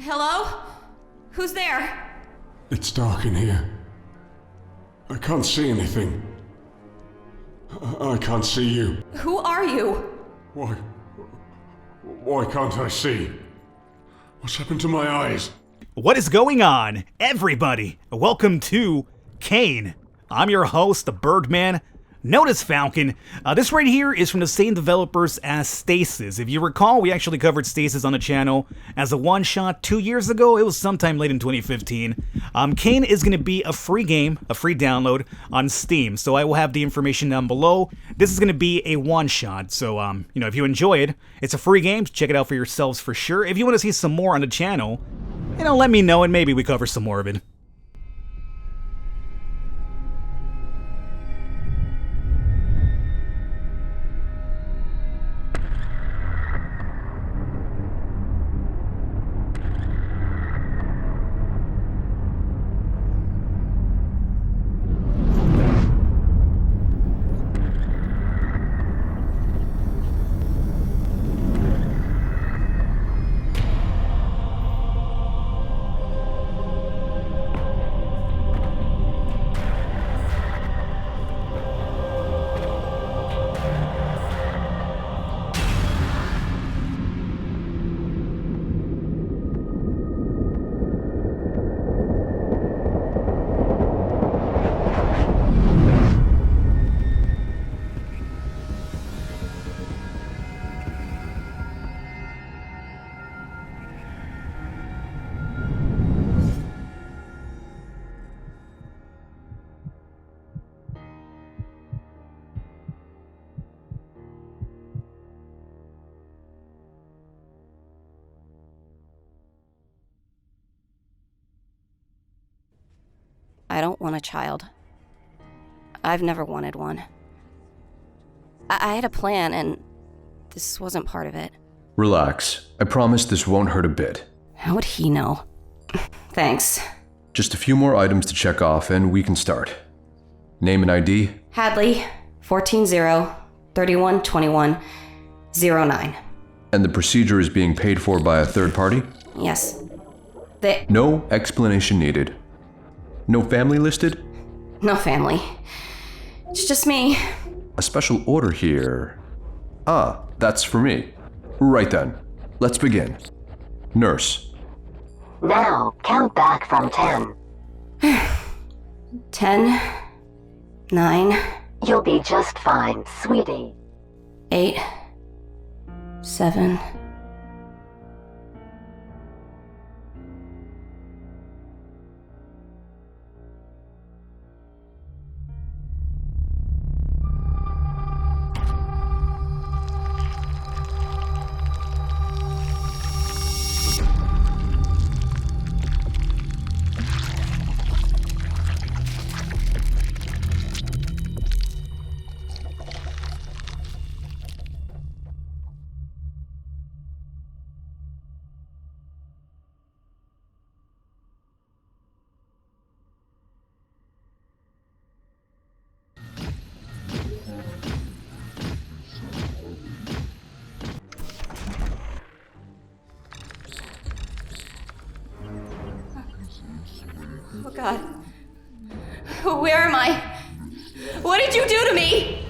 Hello? Who's there? It's dark in here. I can't see anything. I can't see you. Who are you? Why can't I see? What's happened to my eyes? What is going on, everybody? Welcome to Cayne. I'm your host, the Birdman, known as Falcon. This right here is from the same developers as Stasis. If you recall, we actually covered Stasis on the channel as a one-shot 2 years ago. It was sometime late in 2015. Cayne is going to be a free game, a free download on Steam, so I will have the information down below. This is going to be a one-shot, so if you enjoy it, it's a free game. Check it out for yourselves for sure. If you want to see some more on the channel, let me know and maybe we cover some more of it. I don't want a child. I've never wanted one. I had a plan, and this wasn't part of it. Relax. I promise this won't hurt a bit. How would he know? Thanks. Just a few more items to check off and we can start. Name and ID? Hadley, 14-0-31-21-09. And the procedure is being paid for by a third party? Yes. No explanation needed. No family listed? No family. It's just me. A special order here. Ah, that's for me. Right then. Let's begin. Nurse. Now, count back from 10. 10, 9, You'll be just fine, sweetie. 8, 7. Oh God. Where am I? What did you do to me?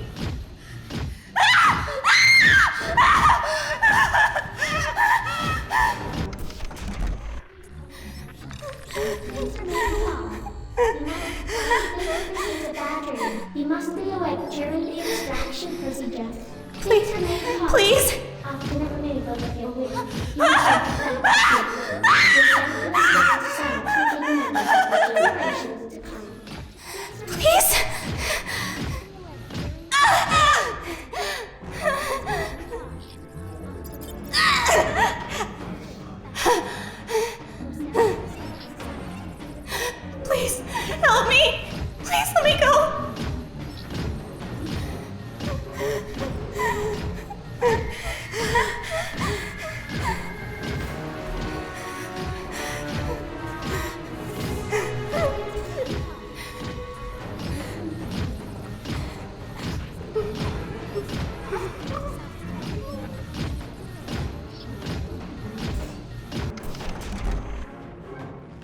You must be awake during the extraction procedure. Please, please. After the removal of your wing, Please. Please, help me. Please let me go.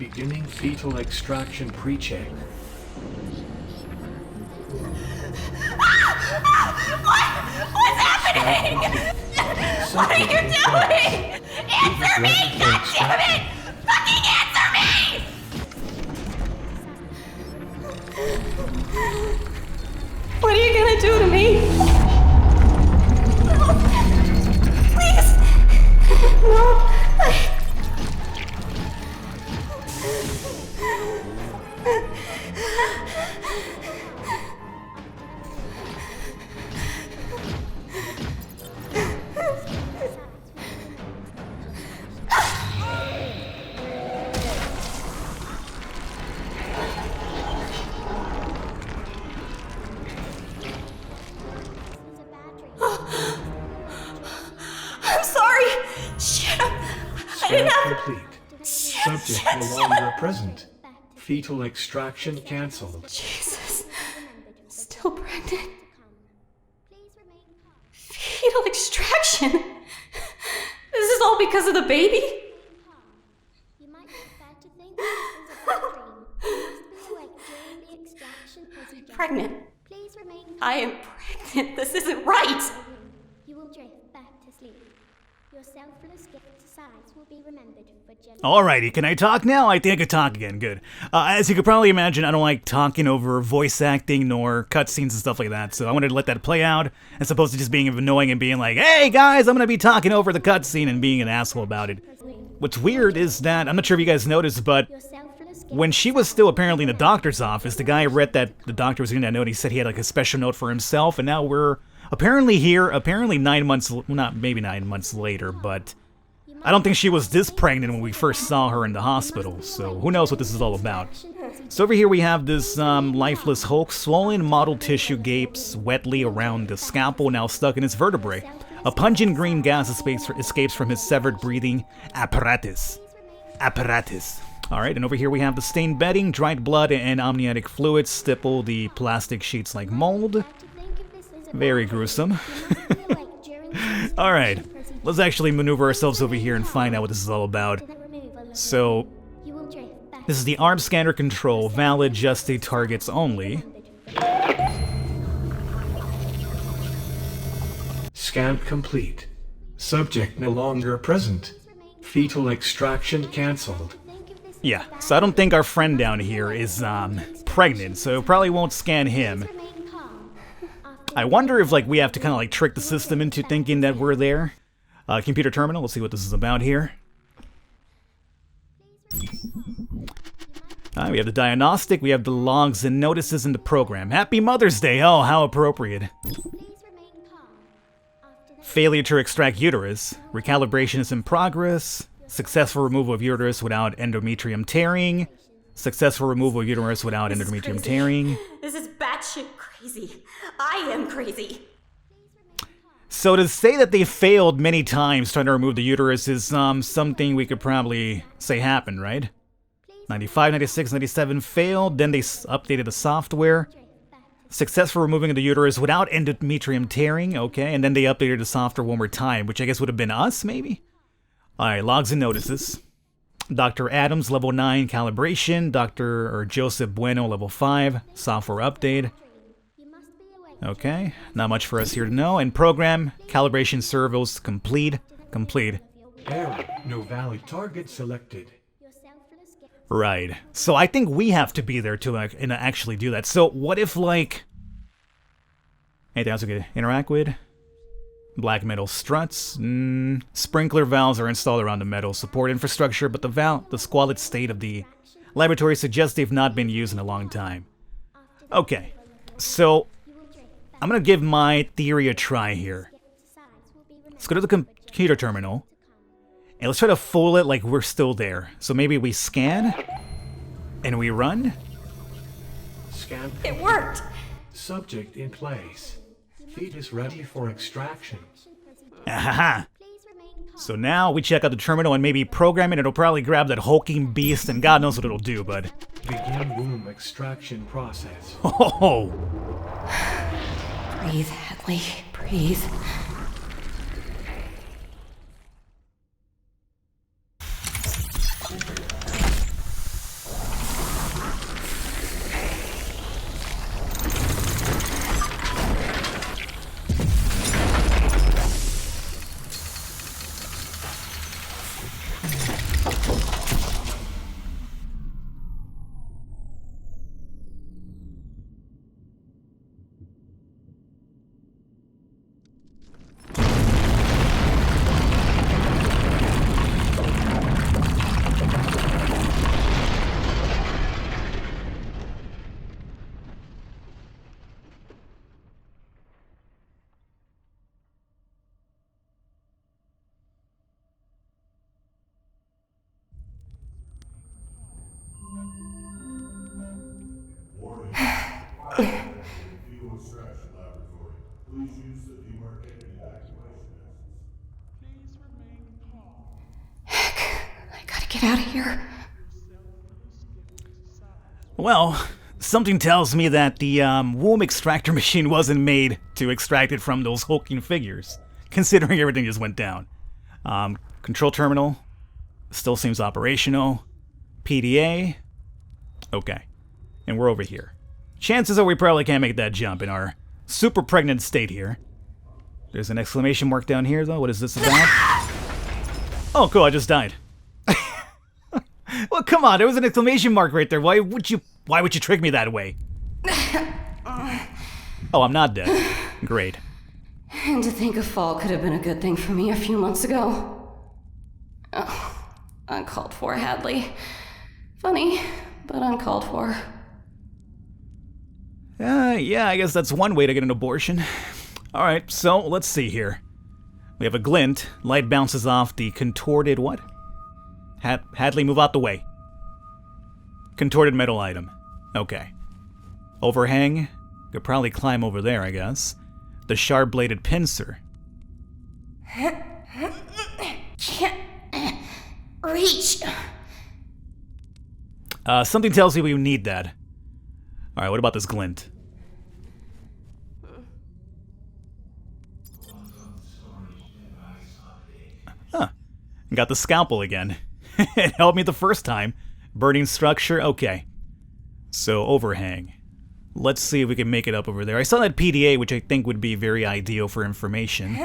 Beginning fetal extraction pre-check. What's happening? What are you doing? Answer me! God damn it! Fucking answer me! What are you gonna do to me? Please! No! I'm sorry! Shit! I didn't Scan have... complete. Subject no longer present. Fetal extraction cancelled. Jesus. Still pregnant. Fetal extraction? This is all because of the baby? You might expect to think this is a bad dream. You must be awake during the extraction procedure. Pregnant. Please remain calm. I am pregnant. This isn't right. You will drift back to sleep. Your selfless exercise will be remembered for generations. Alrighty, can I talk now? I think I can talk again, good. As you could probably imagine, I don't like talking over voice acting nor cutscenes and stuff like that, so I wanted to let that play out, as opposed to just being annoying and being like, hey guys, I'm gonna be talking over the cutscene and being an asshole about it. What's weird is that, I'm not sure if you guys noticed, but Your selfless when she was still apparently in the doctor's office, the guy read that the doctor was getting that note, he said he had like a special note for himself, and now we're apparently here, 9 months, well, not maybe 9 months later, but I don't think she was this pregnant when we first saw her in the hospital, so who knows what this is all about. So over here we have this lifeless Hulk, swollen mottled tissue gapes wetly around the scalpel, now stuck in its vertebrae. A pungent green gas escapes from his severed breathing apparatus. Alright, and over here we have the stained bedding, dried blood, and amniotic fluids stipple the plastic sheets like mold. Very gruesome. Alright, let's actually maneuver ourselves over here and find out what this is all about. So, this is the arm scanner control, valid just to targets only. Scan complete. Subject no longer present. Fetal extraction cancelled. Yeah, so I don't think our friend down here is, pregnant, so probably won't scan him. I wonder if, like, we have to kind of, like, trick the system into thinking that we're there. Computer terminal, let's see what this is about here. We have the diagnostic, we have the logs and notices in the program. Happy Mother's Day! Oh, how appropriate. Failure to extract uterus. Recalibration is in progress. Successful removal of uterus without endometrium tearing. Successful removal of uterus without endometrium tearing. This is batshit crazy. I am crazy. So to say that they failed many times trying to remove the uterus is something we could probably say happened, right? 95, 96, 97 failed, then they updated the software. Successful removing the uterus without endometrium tearing, okay, and then they updated the software one more time, which I guess would have been us, maybe? Alright, logs and notices. Dr. Adams, level 9, calibration. Dr. Joseph Bueno, level 5, software update. Okay, not much for us here to know. And program, calibration servos, complete. Error. No valid target selected. Right. So I think we have to be there to actually do that. So what if, like... anything else we could interact with? Black metal struts. Sprinkler valves are installed around the metal support infrastructure, but the squalid state of the laboratory suggests they've not been used in a long time. Okay. So, I'm gonna give my theory a try here. Let's go to the computer terminal. And let's try to fool it like we're still there. So maybe we scan, and we run. Scan. It worked! Subject in place. Fetus ready for extraction. Ahaha. So now we check out the terminal and maybe program it. It'll probably grab that hulking beast, and God knows what it'll do, but... Begin womb extraction process. Oh! Breathe, Hadley. Breathe. Heck, I gotta get out of here. Well, something tells me that the womb extractor machine wasn't made to extract it from those hulking figures, considering everything just went down. Control terminal still seems operational. PDA. Okay. And we're over here. Chances are we probably can't make that jump in our super pregnant state here. There's an exclamation mark down here, though. What is this about? Oh, cool. I just died. Well, come on. There was an exclamation mark right there. Why would you trick me that way? Oh, I'm not dead. Great. And to think a fall could have been a good thing for me a few months ago. Oh, uncalled for, Hadley. Funny, but uncalled for. Yeah, I guess that's one way to get an abortion. Alright, so let's see here. We have a glint. Light bounces off the contorted what? Hadley, move out the way. Contorted metal item. Okay. Overhang. Could probably climb over there, I guess. The sharp-bladed pincer. Can't reach. Something tells me we need that. Alright, what about this glint? Huh. Got the scalpel again. It helped me the first time. Burning structure, okay. So, overhang. Let's see if we can make it up over there. I saw that PDA, which I think would be very ideal for information.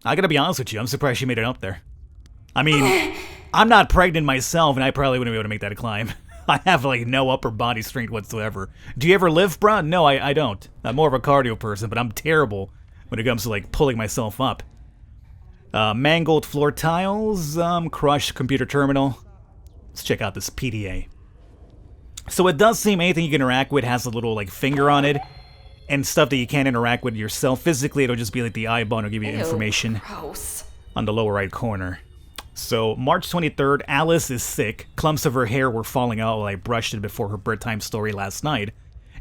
I gotta be honest with you, I'm surprised she made it up there. I mean, I'm not pregnant myself, and I probably wouldn't be able to make that climb. I have, like, no upper body strength whatsoever. Do you ever lift, bruh? No, I don't. I'm more of a cardio person, but I'm terrible when it comes to, like, pulling myself up. Mangled floor tiles, crushed computer terminal. Let's check out this PDA. So it does seem anything you can interact with has a little, like, finger on it, and stuff that you can't interact with yourself physically. It'll just be like the eyeball will give you information Gross. on the lower right corner. So, March 23rd, Alice is sick. Clumps of her hair were falling out while I brushed it before her bedtime story last night.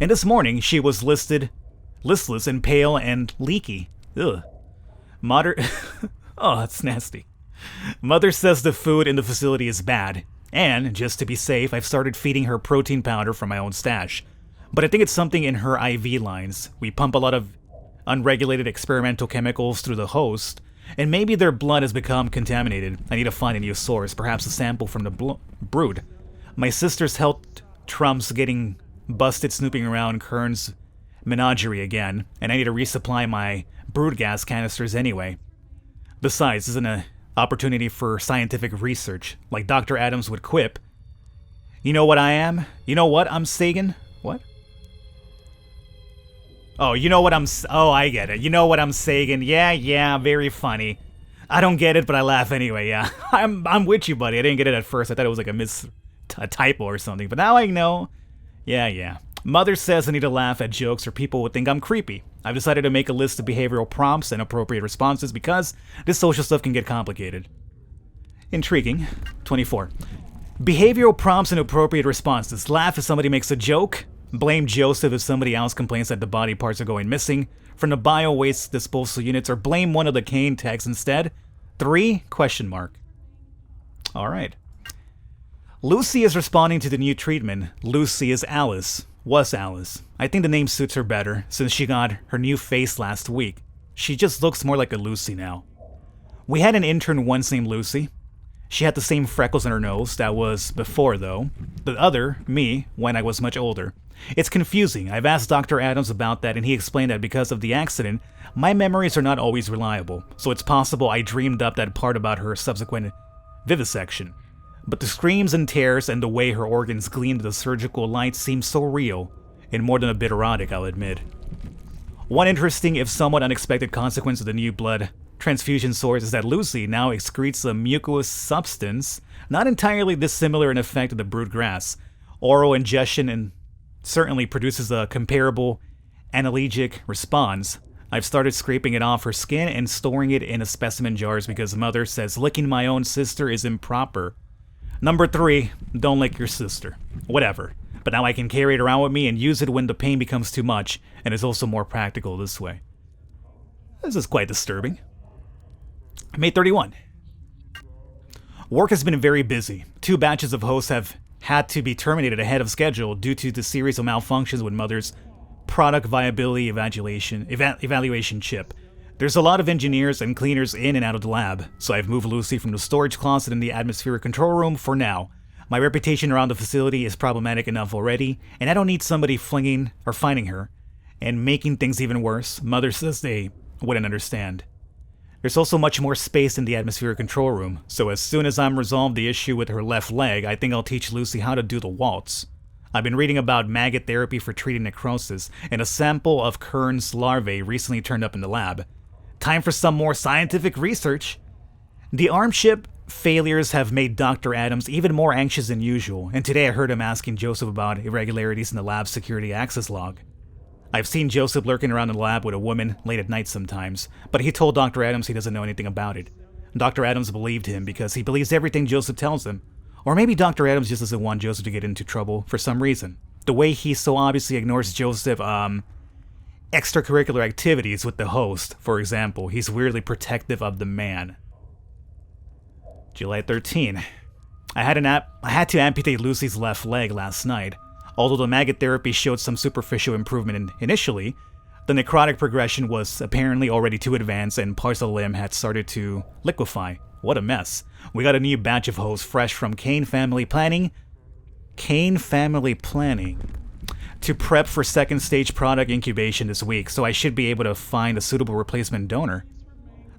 And this morning, she was listless and pale and leaky. Ugh. Oh, that's nasty. Mother says the food in the facility is bad. And, just to be safe, I've started feeding her protein powder from my own stash. But I think it's something in her IV lines. We pump a lot of unregulated experimental chemicals through the host, and maybe their blood has become contaminated. I need to find a new source, perhaps a sample from the brood. My sister's health trumps getting busted snooping around Kern's menagerie again, and I need to resupply my brood gas canisters anyway. Besides, this isn't an opportunity for scientific research, like Dr. Adams would quip. You know what I am? You know what I'm Sagan? What? Oh, you know what I'm... Oh, I get it. You know what I'm Sagan. Yeah, very funny. I don't get it, but I laugh anyway, yeah. I'm with you, buddy. I didn't get it at first. I thought it was like a typo or something, but now I know. Yeah. Mother says I need to laugh at jokes or people would think I'm creepy. I've decided to make a list of behavioral prompts and appropriate responses because this social stuff can get complicated. Intriguing. 24. Behavioral prompts and appropriate responses. Laugh if somebody makes a joke. Blame Joseph if somebody else complains that the body parts are going missing from the bio-waste disposal units, or blame one of the Cayne techs instead. 3? Question mark. Alright. Lucy is responding to the new treatment. Lucy is Alice. Was Alice. I think the name suits her better, since she got her new face last week. She just looks more like a Lucy now. We had an intern once named Lucy. She had the same freckles on her nose. That was before, though. The other, me, when I was much older. It's confusing. I've asked Dr. Adams about that, and he explained that because of the accident, my memories are not always reliable, so it's possible I dreamed up that part about her subsequent vivisection. But the screams and tears and the way her organs gleamed in the surgical light seem so real, and more than a bit erotic, I'll admit. One interesting, if somewhat unexpected consequence of the new blood transfusion source is that Lucy now excretes a mucous substance not entirely dissimilar in effect to the brood grass. Oral ingestion and certainly produces a comparable analgesic response. I've started scraping it off her skin and storing it in a specimen jars because Mother says licking my own sister is improper. Number 3, don't lick your sister. Whatever. but now I can carry it around with me and use it when the pain becomes too much, and it's also more practical this way. This is quite disturbing. May 31. Work has been very busy. 2 batches of hosts have had to be terminated ahead of schedule due to the series of malfunctions with Mother's product viability evaluation chip. There's a lot of engineers and cleaners in and out of the lab, so I've moved Lucy from the storage closet in the atmospheric control room for now. My reputation around the facility is problematic enough already, and I don't need somebody flinging or finding her and making things even worse. Mother says they wouldn't understand. There's also much more space in the atmospheric control room, so as soon as I'm resolved the issue with her left leg, I think I'll teach Lucy how to do the waltz. I've been reading about maggot therapy for treating necrosis, and a sample of Kern's larvae recently turned up in the lab. Time for some more scientific research. The arm chip failures have made Dr. Adams even more anxious than usual, and today I heard him asking Joseph about irregularities in the lab's security access log. I've seen Joseph lurking around the lab with a woman late at night sometimes, but he told Dr. Adams he doesn't know anything about it. Dr. Adams believed him because he believes everything Joseph tells him. Or maybe Dr. Adams just doesn't want Joseph to get into trouble for some reason. The way he so obviously ignores Joseph, extracurricular activities with the host, for example. He's weirdly protective of the man. July 13. I had to amputate Lucy's left leg last night. Although the maggot therapy showed some superficial improvement initially, the necrotic progression was apparently already too advanced and parts of the limb had started to liquefy. What a mess. We got a new batch of hosts fresh from Cayne Family Planning. Cayne Family Planning. To prep for second stage product incubation this week, so I should be able to find a suitable replacement donor.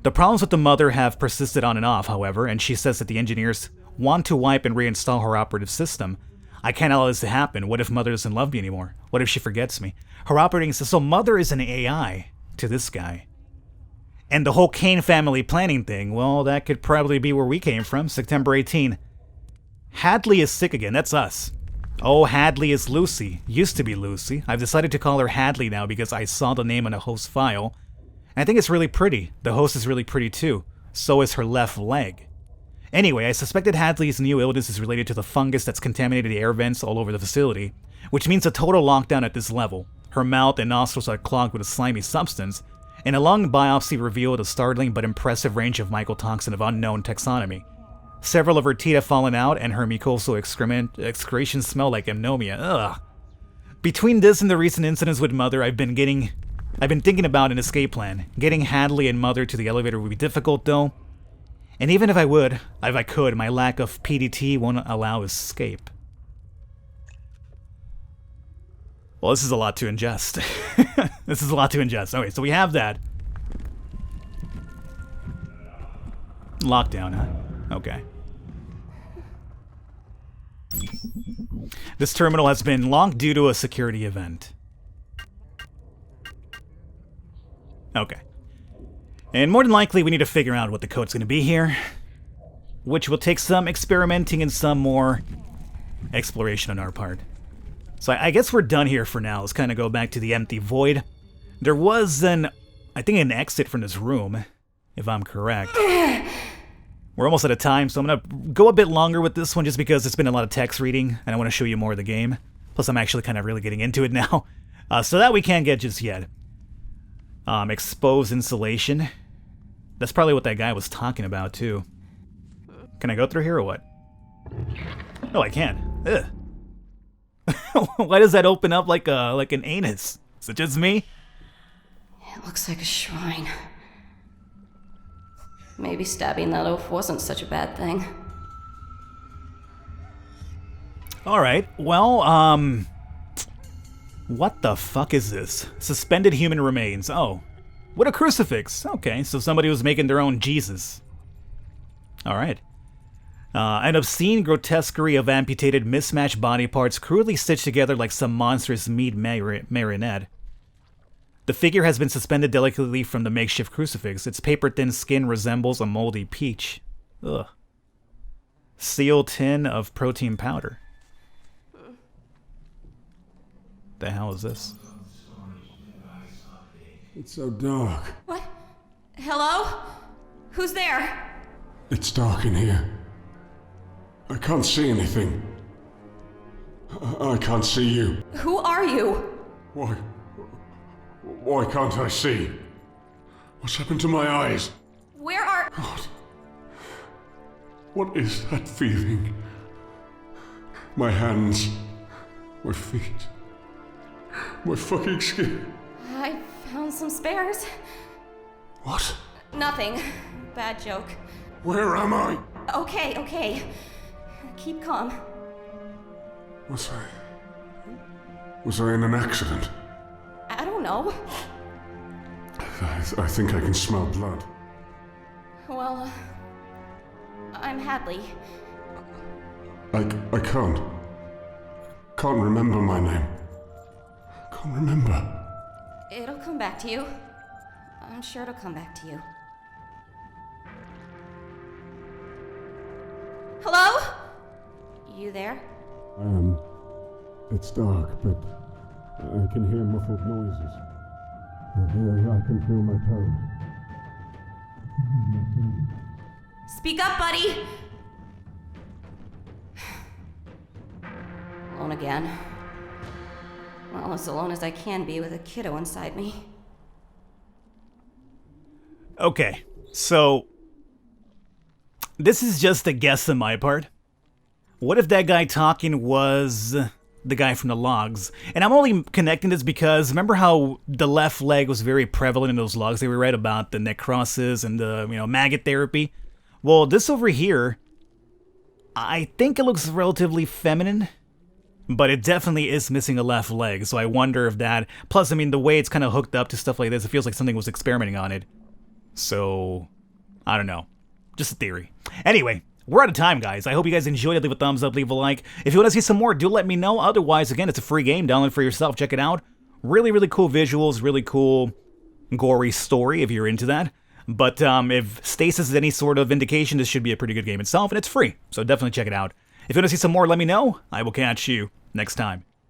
The problems with the mother have persisted on and off, however, and she says that the engineers want to wipe and reinstall her operative system. I can't allow this to happen. What if Mother doesn't love me anymore? What if she forgets me? Her operating system, so Mother is an AI to this guy. And the whole Cayne Family Planning thing, well, that could probably be where we came from, September 18. Hadley is sick again, that's us. Oh, Hadley is Lucy. Used to be Lucy. I've decided to call her Hadley now because I saw the name on a host file. And I think it's really pretty. The host is really pretty too. So is her left leg. Anyway, I suspected Hadley's new illness is related to the fungus that's contaminated the air vents all over the facility, which means a total lockdown at this level. Her mouth and nostrils are clogged with a slimy substance, and a lung biopsy revealed a startling but impressive range of mycotoxin of unknown taxonomy. Several of her teeth have fallen out, and her mucosal excretions smell like ammonia. Ugh. Between this and the recent incidents with Mother, I've been thinking about an escape plan. Getting Hadley and Mother to the elevator would be difficult, though. And even if I could, my lack of PDT won't allow escape. Well, this is a lot to ingest. This is a lot to ingest. Okay, so we have that. Lockdown, huh? Okay. This terminal has been locked due to a security event. Okay. And more than likely, we need to figure out what the code's going to be here, which will take some experimenting and some more exploration on our part. So I guess we're done here for now. Let's kind of go back to the empty void. There was an exit from this room, if I'm correct. We're almost out of time, so I'm going to go a bit longer with this one just because it's been a lot of text reading, and I want to show you more of the game. Plus, I'm actually kind of really getting into it now. So that we can't get just yet. Exposed insulation. That's probably what that guy was talking about, too. Can I go through here or what? No, I can't. Ugh. Why does that open up like an anus? Is it just me? It looks like a shrine. Maybe stabbing that oaf wasn't such a bad thing. Alright, well, what the fuck is this? Suspended human remains. Oh. What a crucifix. Okay, so somebody was making their own Jesus. Alright. An obscene grotesquerie of amputated, mismatched body parts crudely stitched together like some monstrous meat marionette. The figure has been suspended delicately from the makeshift crucifix. Its paper-thin skin resembles a moldy peach. Ugh. Sealed tin of protein powder. The hell is this? It's so dark. What? Hello? Who's there? It's dark in here. I can't see anything. I can't see you. Who are you? Why can't I see? What's happened to my eyes? Where are... What is that feeling? My hands, my feet, my fucking skin. I found some spares. What? Nothing. Bad joke. Where am I? Okay. Keep calm. Was I in an accident? I don't know. I think I can smell blood. Well, I'm Hadley. I can't remember my name. Can't remember. It'll come back to you. I'm sure it'll come back to you. Hello? You there? It's dark, but I can hear muffled noises. I can feel my toes. Speak up, buddy! Alone again. Well, as alone as I can be with a kiddo inside me. Okay, so this is just a guess on my part. What if that guy talking was the guy from the logs? And I'm only connecting this because remember how the left leg was very prevalent in those logs that we read about, the necrosis and the, maggot therapy? Well, this over here, I think it looks relatively feminine, but it definitely is missing a left leg, so I wonder if that... Plus, the way it's kind of hooked up to stuff like this, it feels like something was experimenting on it. So, I don't know. Just a theory. Anyway, we're out of time, guys. I hope you guys enjoyed it. Leave a thumbs up, leave a like. If you want to see some more, do let me know. Otherwise, again, it's a free game. Download it for yourself. Check it out. Really, really cool visuals. Really cool, gory story, if you're into that. But if Stasis is any sort of indication, this should be a pretty good game itself, and it's free. So definitely check it out. If you want to see some more, let me know. I will catch you next time.